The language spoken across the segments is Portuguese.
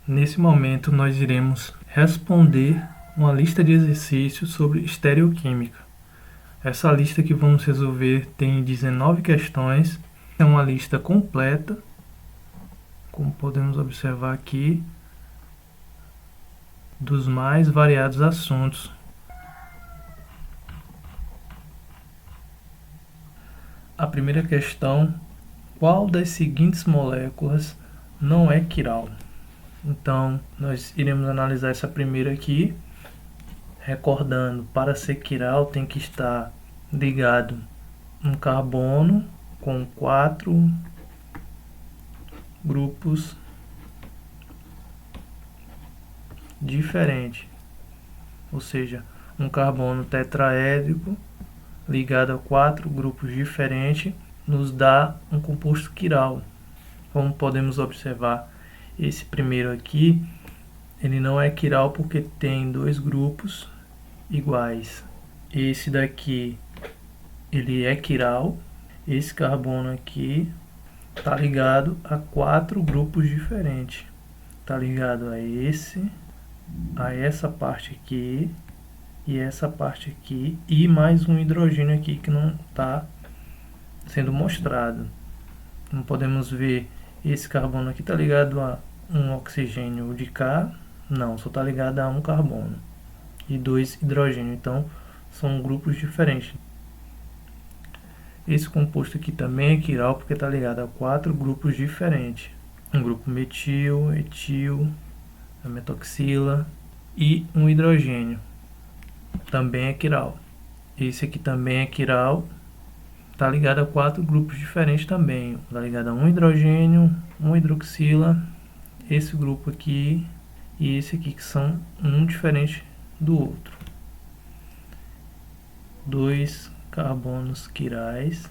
Nesse momento, nós iremos responder uma lista de exercícios sobre estereoquímica. Essa lista que vamos resolver tem 19 questões. É uma lista completa, como podemos observar aqui, dos mais variados assuntos. A primeira questão: qual das seguintes moléculas não é quiral? Então, nós iremos analisar essa primeira aqui, recordando, para ser quiral tem que estar ligado um carbono com 4 grupos diferentes, ou seja, um carbono tetraédrico ligado a 4 grupos diferentes nos dá um composto quiral. Como podemos observar, esse primeiro aqui, ele não é quiral porque tem 2 grupos iguais. Esse daqui, ele é quiral. Esse carbono aqui está ligado a 4 grupos diferentes. Está ligado a essa parte aqui e essa parte aqui e mais um hidrogênio aqui que não está sendo mostrado. Não podemos ver, esse carbono aqui está ligado a um oxigênio de cá, não, só está ligado a um carbono e 2 hidrogênios, então são grupos diferentes. Esse composto aqui também é quiral porque está ligado a 4 grupos diferentes, um grupo metil, etil, a metoxila e um hidrogênio, também é quiral. Esse aqui também é quiral, está ligado a 4 grupos diferentes também, está ligado a um hidrogênio, uma hidroxila, esse grupo aqui e esse aqui, que são um diferente do outro. 2 carbonos quirais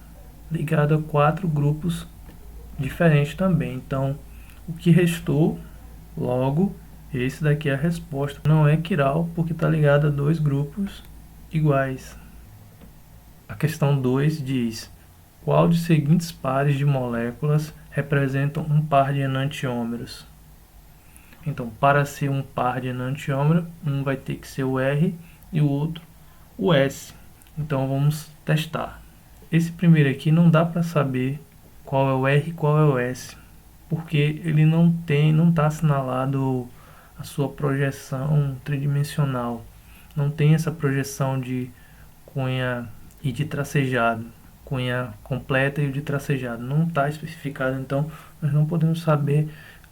ligado a 4 grupos diferentes também. Então, o que restou, logo, esse daqui é a resposta. Não é quiral porque está ligado a 2 grupos iguais. A questão 2 diz: qual dos seguintes pares de moléculas representam um par de enantiômeros? Então, para ser um par de enantiômero, um vai ter que ser o R e o outro o S. Então, vamos testar. Esse primeiro aqui não dá para saber qual é o R e qual é o S, porque ele não está assinalado a sua projeção tridimensional. Não tem essa projeção de cunha e de tracejado, cunha completa e o de tracejado. Não está especificado, então nós não podemos saber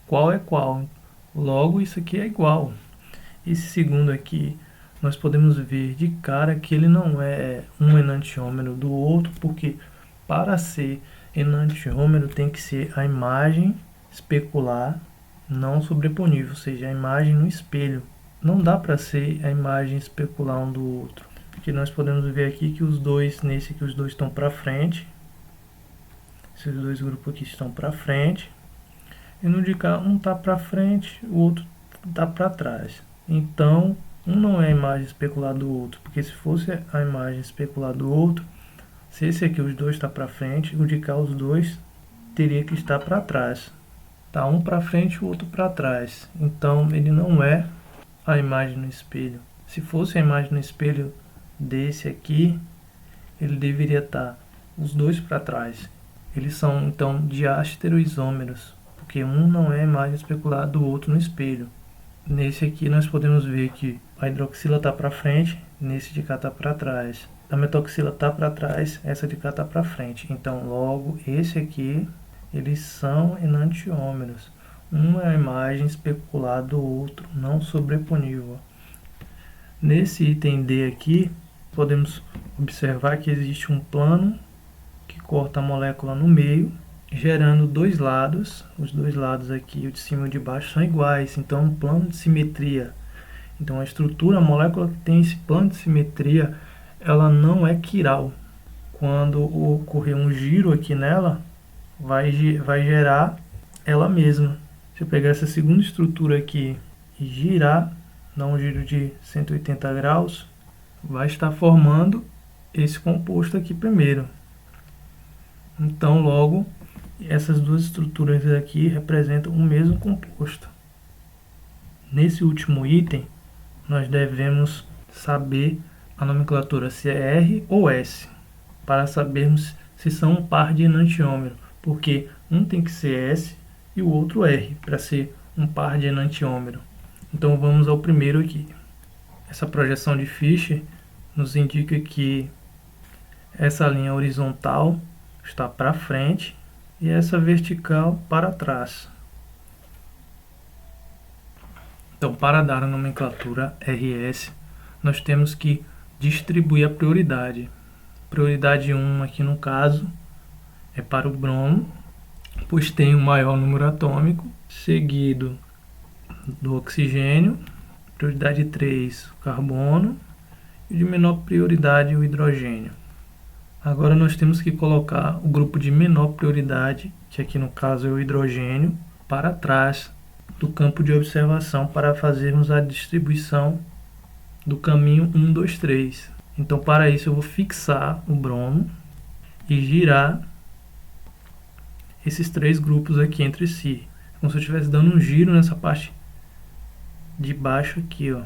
qual é qual. Logo, isso aqui é igual. Esse segundo aqui, nós podemos ver de cara que ele não é um enantiômero do outro, porque para ser enantiômero tem que ser a imagem especular não sobreponível, ou seja, a imagem no espelho. Não dá para ser a imagem especular um do outro, porque nós podemos ver aqui que os dois, nesse aqui os dois estão para frente, esses 2 grupos aqui estão para frente, e no de cá um está para frente, o outro está para trás. Então, um não é a imagem especular do outro, porque se fosse a imagem especular do outro, se esse aqui os dois está para frente, o de cá os dois teria que estar para trás. Tá um para frente e o outro para trás. Então, ele não é a imagem no espelho. Se fosse a imagem no espelho desse aqui, ele deveria estar os dois para trás. Eles são, então, diastereoisômeros, porque um não é a imagem especular do outro no espelho. Nesse aqui nós podemos ver que a hidroxila está para frente, nesse de cá está para trás. A metoxila está para trás, essa de cá está para frente. Então, logo, esse aqui, eles são enantiômeros. Uma é a imagem especular do outro, não sobreponível. Nesse item D aqui, podemos observar que existe um plano que corta a molécula no meio, gerando 2 lados. Os 2 lados aqui, o de cima e o de baixo, são iguais. Então, é um plano de simetria. Então, a estrutura, a molécula que tem esse plano de simetria, ela não é quiral. Quando ocorrer um giro aqui nela, vai gerar ela mesma. Se eu pegar essa segunda estrutura aqui e girar, dar um giro de 180 graus, vai estar formando esse composto aqui primeiro. Então, logo, essas 2 estruturas aqui representam o mesmo composto. nesse último item, nós devemos saber a nomenclatura se é R ou S, para sabermos se são um par de enantiômero, porque um tem que ser S e o outro R, para ser um par de enantiômero. Então vamos ao primeiro aqui. Essa projeção de Fischer nos indica que essa linha horizontal está para frente e essa vertical para trás. Então, para dar a nomenclatura RS, nós temos que distribuir a prioridade. Prioridade 1 aqui no caso é para o bromo, pois tem o maior número atômico, seguido do oxigênio, prioridade 3 o carbono e de menor prioridade o hidrogênio. Agora nós temos que colocar o grupo de menor prioridade, que aqui no caso é o hidrogênio, para trás do campo de observação para fazermos a distribuição do caminho 1, 2, 3. Então para isso eu vou fixar o bromo e girar esses três grupos aqui entre si. Como se eu estivesse dando um giro nessa parte de baixo aqui, ó.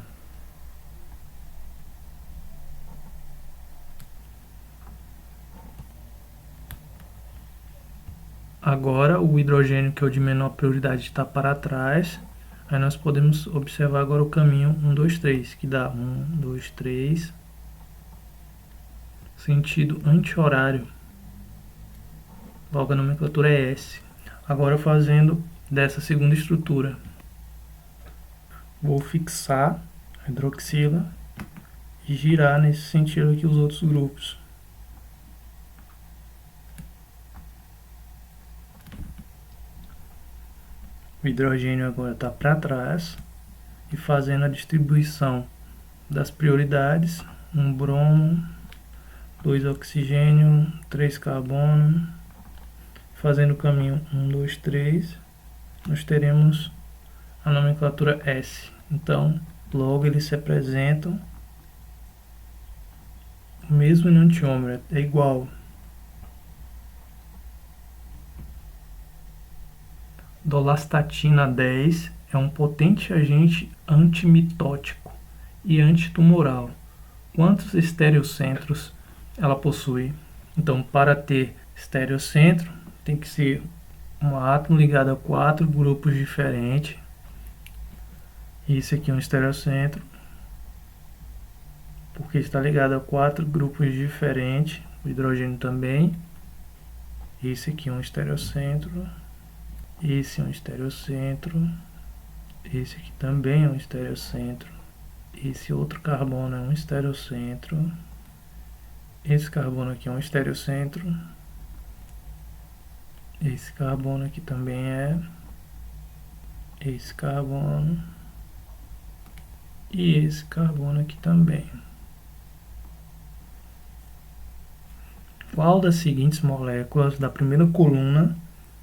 Agora o hidrogênio, que é o de menor prioridade, está para trás. Aí nós podemos observar agora o caminho 1, 2, 3, que dá 1, 2, 3, sentido anti-horário. Logo a nomenclatura é S. Agora fazendo dessa segunda estrutura, vou fixar a hidroxila e girar nesse sentido aqui os outros grupos. O hidrogênio agora está para trás e fazendo a distribuição das prioridades: 1 bromo, 2 oxigênio, 3 carbono, fazendo o caminho 1, 2, 3, nós teremos a nomenclatura S. Então, logo eles se apresentam o mesmo enantiômero, é igual. Dolastatina 10 é um potente agente antimitótico e antitumoral. Quantos estereocentros ela possui? Então, para ter estereocentro, tem que ser um átomo ligado a 4 grupos diferentes. Esse aqui é um estereocentro, porque está ligado a 4 grupos diferentes. O hidrogênio também. Esse aqui é um estereocentro. Esse é um estereocentro. Esse aqui também é um estereocentro. Esse outro carbono é um estereocentro. Esse carbono aqui é um estereocentro. Esse carbono aqui também é. Esse carbono. E esse carbono aqui também. Qual das seguintes moléculas da primeira coluna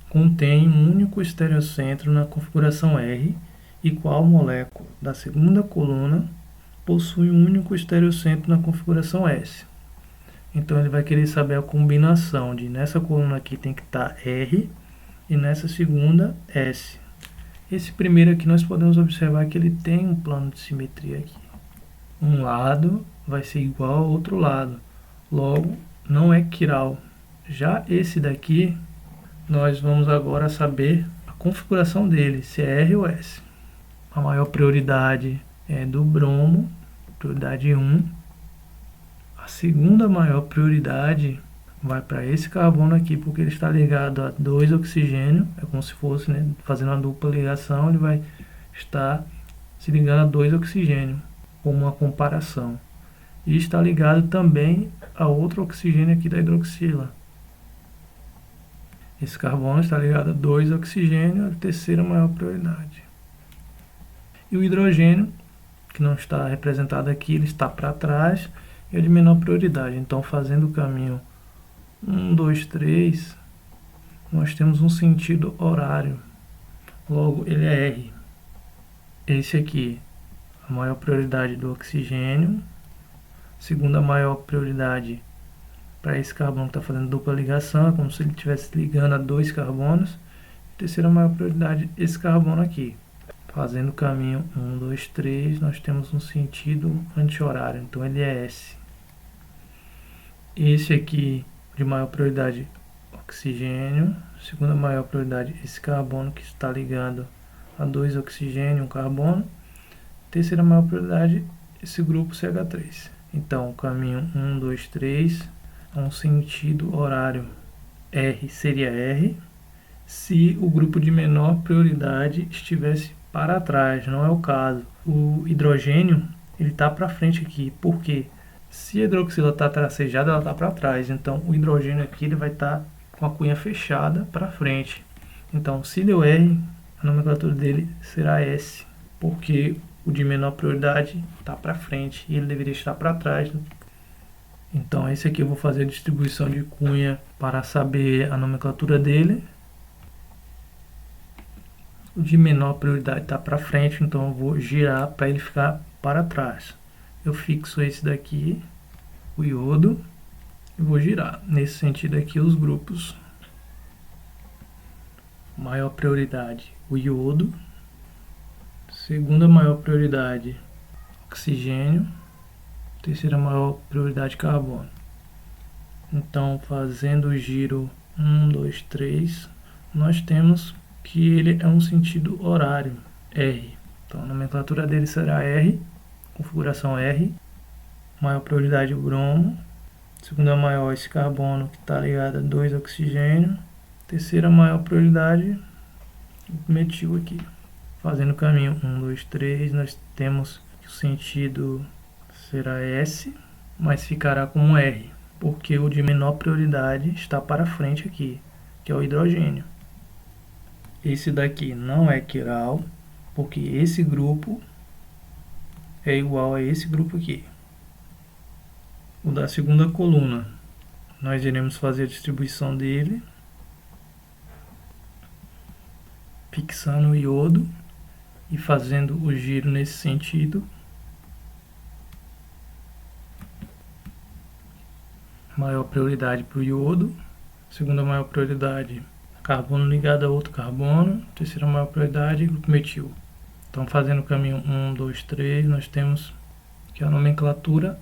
contém um único estereocentro na configuração R e qual molécula da segunda coluna possui um único estereocentro na configuração S? Então ele vai querer saber a combinação de nessa coluna aqui tem que estar R e nessa segunda S. Esse primeiro aqui nós podemos observar que ele tem um plano de simetria aqui. Um lado vai ser igual ao outro lado, logo não é quiral. Já esse daqui, nós vamos agora saber a configuração dele, se é R ou S. A maior prioridade é do bromo, prioridade 1. A segunda maior prioridade vai para esse carbono aqui, porque ele está ligado a 2 oxigênio, é como se fosse, né, fazendo uma dupla ligação, ele vai estar se ligando a 2 oxigênio, como uma comparação. E está ligado também a outro oxigênio aqui da hidroxila. Esse carbono está ligado a 2 oxigênio, a terceira maior prioridade. E o hidrogênio, que não está representado aqui, ele está para trás e é de menor prioridade. Então, fazendo o caminho 1, 2, 3, nós temos um sentido horário. Logo, ele é R. Esse aqui, a maior prioridade do oxigênio. Segunda maior prioridade para esse carbono que está fazendo dupla ligação, é como se ele estivesse ligando a 2 carbonos. Terceira maior prioridade, esse carbono aqui. Fazendo o caminho 1, 2, 3, nós temos um sentido anti-horário, então ele é S. Esse aqui de maior prioridade, oxigênio. Segunda maior prioridade, esse carbono que está ligado a 2 oxigênio e 1 carbono. Terceira maior prioridade, esse grupo CH3. Então, o caminho 1, 2, 3, é um sentido horário R seria R, se o grupo de menor prioridade estivesse para trás, não é o caso. O hidrogênio, ele está para frente aqui, por quê? Se a hidroxila está tracejada, ela está para trás, então o hidrogênio aqui ele vai estar com a cunha fechada para frente. Então, se deu R, a nomenclatura dele será S, porque o de menor prioridade está para frente e ele deveria estar para trás. Então, esse aqui eu vou fazer a distribuição de cunha para saber a nomenclatura dele. O de menor prioridade está para frente, então eu vou girar para ele ficar para trás. Eu fixo esse daqui, o iodo, e vou girar. Nesse sentido aqui, os grupos. Maior prioridade, o iodo. Segunda maior prioridade, oxigênio. Terceira maior prioridade, carbono. Então, fazendo o giro 1, 2, 3, nós temos que ele é um sentido horário, R. Então, a nomenclatura dele será R, configuração R. Maior prioridade, o bromo. Segunda maior, esse carbono que está ligado a 2 oxigênio. Terceira maior prioridade, o metil aqui. Fazendo o caminho 1, 2, 3, nós temos que o sentido será S, mas ficará como R, porque o de menor prioridade está para frente aqui, que é o hidrogênio. Esse daqui não é quiral, porque esse grupo é igual a esse grupo aqui. O da segunda coluna, nós iremos fazer a distribuição dele, fixando o iodo e fazendo o giro nesse sentido. Maior prioridade para o iodo, segunda maior prioridade, carbono ligado a outro carbono, terceira maior prioridade, grupo metil. Então, fazendo o caminho 1, 2, 3, nós temos que a nomenclatura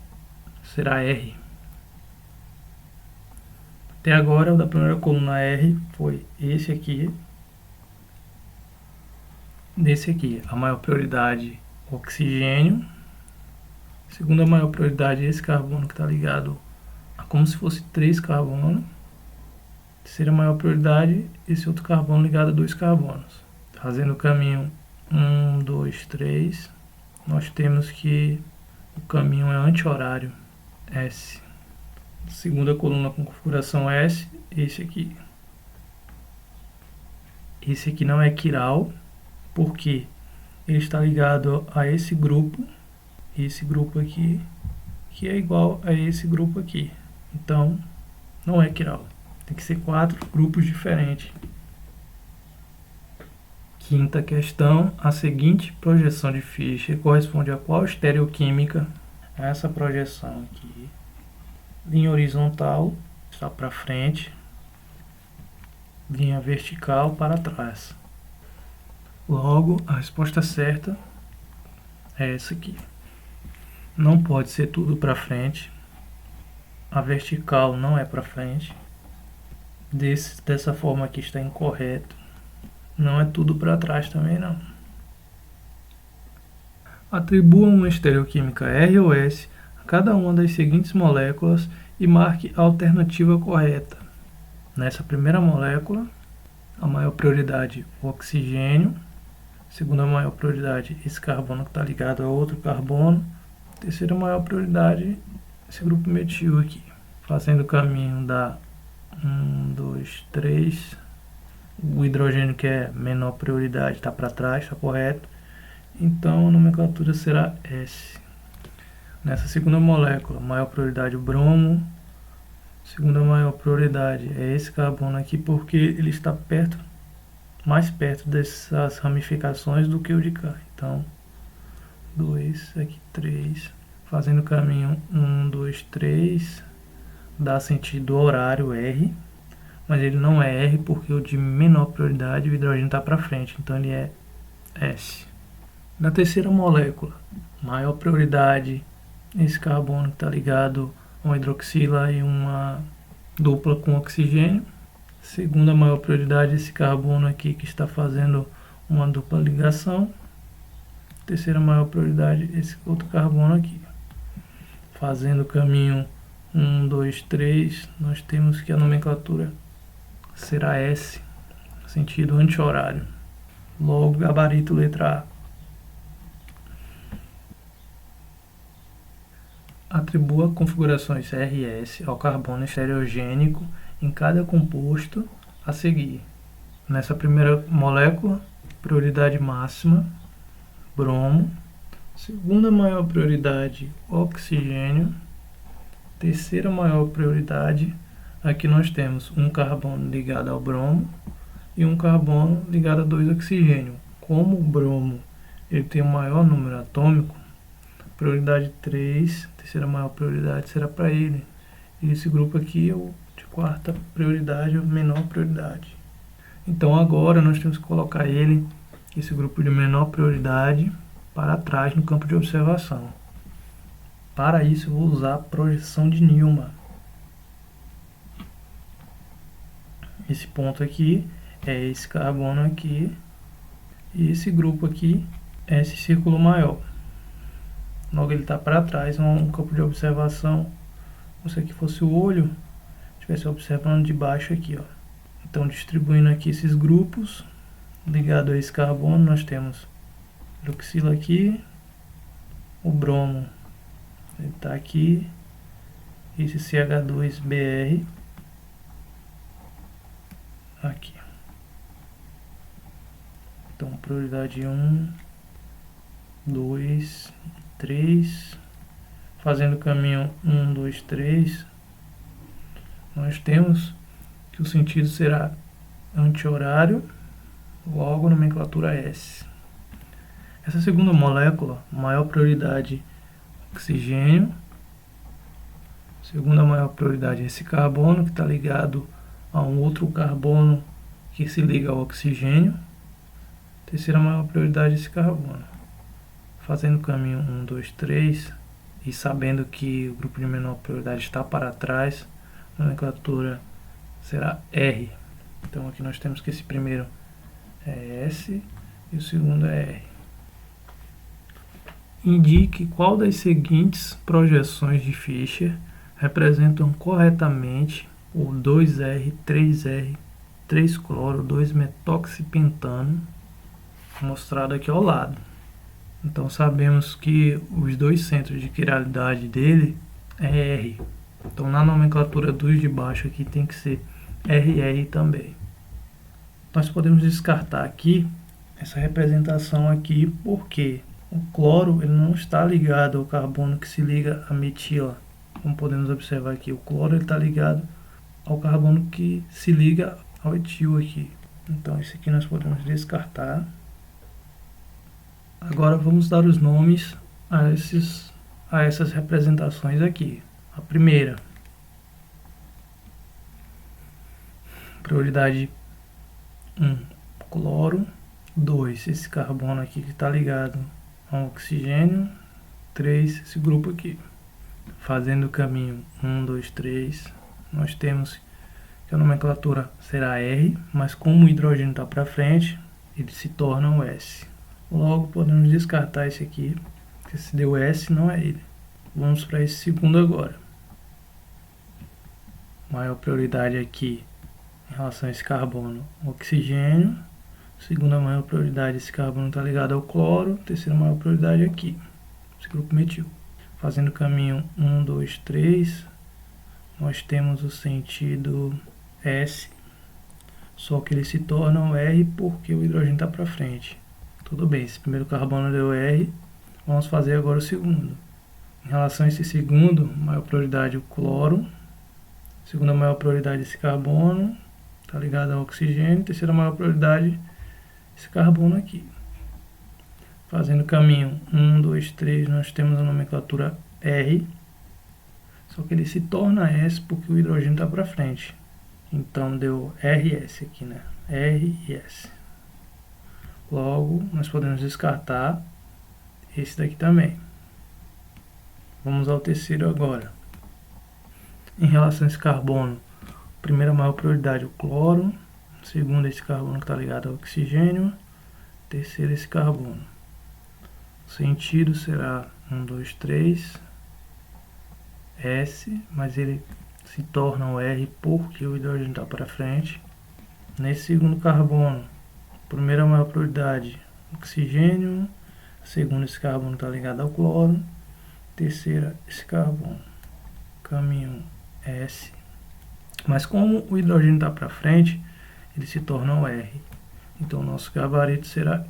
será R. Até agora, o da primeira coluna R foi esse aqui. Desse aqui, a maior prioridade, oxigênio. Segunda maior prioridade, esse carbono que está ligado a como se fosse 3 carbonos. Terceira maior prioridade, esse outro carbono ligado a 2 carbonos. Fazendo o caminho 1, 2, 3, nós temos que o caminho é anti-horário, S. Segunda coluna com configuração S, esse aqui. Esse aqui não é quiral, porque ele está ligado a esse grupo aqui, que é igual a esse grupo aqui. Então, não é quiral. Tem que ser 4 grupos diferentes. Quinta questão, a seguinte projeção de Fischer corresponde a qual estereoquímica? Essa projeção aqui, linha horizontal está para frente, linha vertical para trás. Logo, a resposta certa é essa aqui. Não pode ser tudo para frente. A vertical não é para frente. Dessa forma aqui está incorreto. Não é tudo para trás também não. Atribua uma estereoquímica R ou S a cada uma das seguintes moléculas e marque a alternativa correta. Nessa primeira molécula, a maior prioridade, o oxigênio. Segunda maior prioridade, esse carbono que está ligado a outro carbono. Terceira maior prioridade, esse grupo metil aqui. Fazendo o caminho da 1, 2, 3. O hidrogênio que é menor prioridade está para trás, está correto. Então a nomenclatura será S. Nessa segunda molécula, maior prioridade o bromo. Segunda maior prioridade é esse carbono aqui, porque ele está mais perto dessas ramificações do que o de cá. Então, 2, aqui 3. Fazendo o caminho 1, 2, 3. Dá sentido horário R. Mas ele não é R porque o de menor prioridade, o hidrogênio está para frente. Então ele é S. Na terceira molécula, maior prioridade, esse carbono que está ligado a uma hidroxila e uma dupla com oxigênio. Segunda maior prioridade, esse carbono aqui que está fazendo uma dupla ligação. Terceira maior prioridade, esse outro carbono aqui. Fazendo o caminho 1, 2, 3, nós temos que a nomenclatura será S, sentido anti-horário. Logo, gabarito letra A. Atribua configurações RS ao carbono estereogênico em cada composto a seguir. Nessa primeira molécula, prioridade máxima, bromo. Segunda maior prioridade, oxigênio. Terceira maior prioridade, aqui nós temos um carbono ligado ao bromo e um carbono ligado a 2 oxigênio. Como o bromo ele tem o maior número atômico, prioridade 3, terceira maior prioridade será para ele. E esse grupo aqui é o de quarta prioridade, ou menor prioridade. Então agora nós temos que colocar ele, esse grupo de menor prioridade, para trás no campo de observação. Para isso eu vou usar a projeção de Newman. Esse ponto aqui é esse carbono aqui, e esse grupo aqui é esse círculo maior. Logo ele está para trás, um campo de observação. Se aqui fosse o olho, estivesse observando de baixo aqui, ó. Então distribuindo aqui esses grupos, ligado a esse carbono, nós temos hidroxila aqui, o bromo ele está aqui, esse CH2Br aqui. Então prioridade 1, 2, 3, fazendo o caminho 1, 2, 3, nós temos que o sentido será anti-horário, logo nomenclatura S. Essa segunda molécula, maior prioridade oxigênio. Segunda maior prioridade esse carbono que está ligado a um outro carbono que se liga ao oxigênio. Terceira maior prioridade esse carbono. Fazendo o caminho 1, 2, 3 e sabendo que o grupo de menor prioridade está para trás, a nomenclatura será R. Então aqui nós temos que esse primeiro é S e o segundo é R. Indique qual das seguintes projeções de Fischer representam corretamente o 2R, 3R, 3-cloro, 2-metoxipentano, mostrado aqui ao lado. Então sabemos que os dois centros de quiralidade dele é R. Então na nomenclatura dos de baixo aqui tem que ser RR também. Nós podemos descartar aqui essa representação aqui porque o cloro ele não está ligado ao carbono que se liga à metila. Como podemos observar aqui, o cloro está ligado ao carbono que se liga ao etil aqui. Então esse aqui nós podemos descartar. Agora vamos dar os nomes a essas representações aqui. A primeira, prioridade 1, cloro. 2, esse carbono aqui que está ligado ao oxigênio. 3, esse grupo aqui. Fazendo o caminho 1, 2, 3, nós temos que a nomenclatura será R, mas como o hidrogênio está para frente, ele se torna um S. Logo podemos descartar esse aqui, porque se deu S não é ele. Vamos para esse segundo agora. Maior prioridade aqui em relação a esse carbono, oxigênio. Segunda maior prioridade, esse carbono está ligado ao cloro. Terceira maior prioridade aqui, esse grupo metil. Fazendo o caminho 1, 2, 3, nós temos o sentido S, só que ele se torna um R porque o hidrogênio está para frente. Tudo bem, esse primeiro carbono deu R, vamos fazer agora o segundo. Em relação a esse segundo, maior prioridade o cloro. Segunda maior prioridade esse carbono, está ligado ao oxigênio. Terceira maior prioridade esse carbono aqui. Fazendo o caminho 1, 2, 3, nós temos a nomenclatura R, só que ele se torna S porque o hidrogênio está para frente. Então deu RS aqui, né? R e S. Logo, nós podemos descartar esse daqui também. Vamos ao terceiro agora. Em relação a esse carbono, primeira maior prioridade o cloro, segundo esse carbono que está ligado ao oxigênio, terceiro esse carbono. O sentido será 1, 2, 3, S, mas ele se torna o R porque o hidrogênio está para frente. Nesse segundo carbono, primeira maior prioridade oxigênio, segundo esse carbono está ligado ao cloro, terceira esse carbono, caminho S, mas como o hidrogênio está para frente, ele se torna o R. Então nosso gabarito será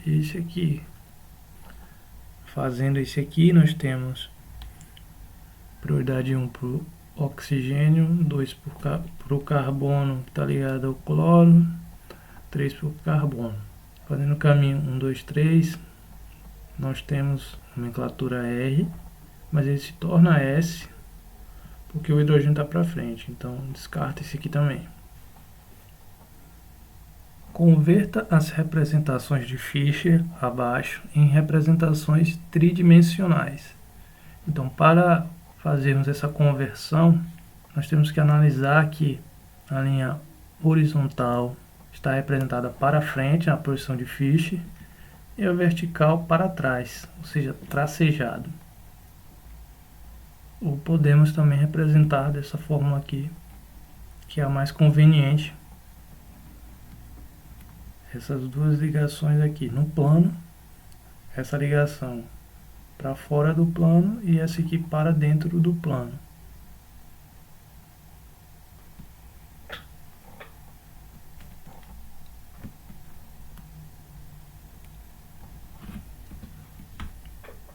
esse aqui. Fazendo esse aqui, nós temos prioridade 1 para o oxigênio, 2 para o carbono que está ligado ao cloro, 3 para o carbono. Fazendo o caminho 1, 2, 3, nós temos nomenclatura R, mas ele se torna S porque o hidrogênio está para frente, então descarta esse aqui também. Converta as representações de Fischer abaixo em representações tridimensionais. Então, para fazermos essa conversão, nós temos que analisar que a linha horizontal está representada para frente, na posição de Fischer, e a vertical para trás, ou seja, tracejado. Ou podemos também representar dessa forma aqui, que é a mais conveniente. Essas duas ligações aqui no plano, essa ligação para fora do plano e essa aqui para dentro do plano.